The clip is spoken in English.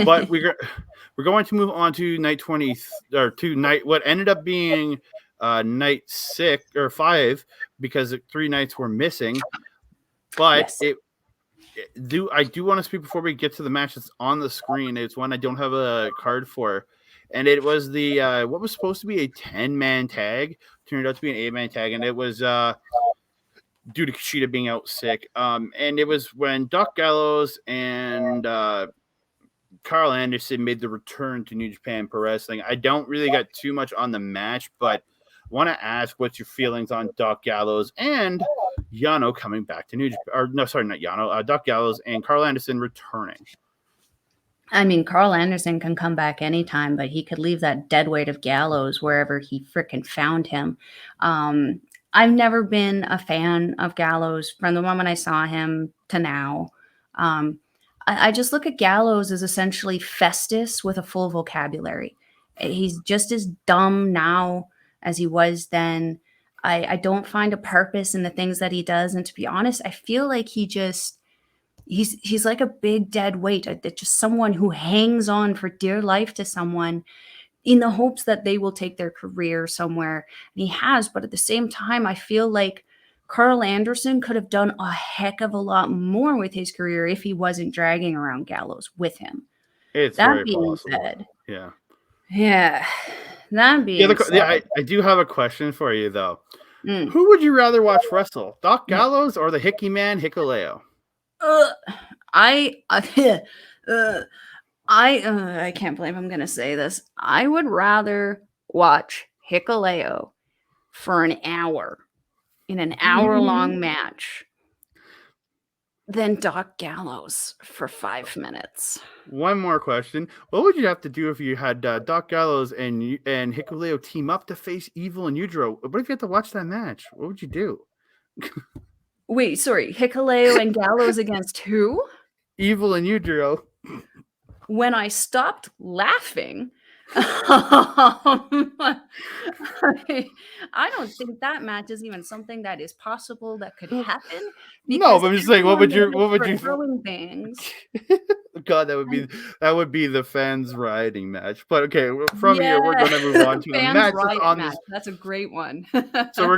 But we're going to move on to night 20 or to night what ended up being night 6 or 5 because 3 nights were missing. But Yes. I do want to speak before we get to the match that's on the screen. It's one I don't have a card for, and it was the what was supposed to be a 10-man tag turned out to be an 8-man tag, and it was due to Kushida being out sick. And it was when Doc Gallows and Carl Anderson made the return to New Japan Pro Wrestling. I don't really got too much on the match, but want to ask what's your feelings on Doc Gallows and Yano coming back to New Japan. Or no, sorry, not Yano. Doc Gallows and Carl Anderson returning. I mean, Carl Anderson can come back anytime, but he could leave that dead weight of Gallows wherever he frickin' found him. I've never been a fan of Gallows from the moment I saw him to now. I just look at Gallows as essentially Festus with a full vocabulary. He's just as dumb now as he was then. I don't find a purpose in the things that he does. And to be honest, I feel like he's like a big dead weight. Just someone who hangs on for dear life to someone in the hopes that they will take their career somewhere. And he has, but at the same time, I feel like Carl Anderson could have done a heck of a lot more with his career if he wasn't dragging around Gallows with him. It's That very being possible. said, yeah. That being said, I do have a question for you though. Who would you rather watch wrestle, Doc Gallows or the Hickey Man Hikuleo? I can't believe I'm gonna say this. I would rather watch Hikuleo for an hour in an hour-long match than Doc Gallows for 5 minutes. One more question. What would you have to do if you had Doc Gallows and Hikuleo team up to face Evil and Yujiro? What if you had to watch that match? What would you do? Wait, sorry. Hikuleo and Gallows against who? Evil and Yujiro. When I stopped laughing, I don't think that match is even something that is possible that could happen. No, but I'm just saying, what would you throwing things? God, that would be the fans rioting match. But okay, from here we're going to move on to the match. That's a great one. So we're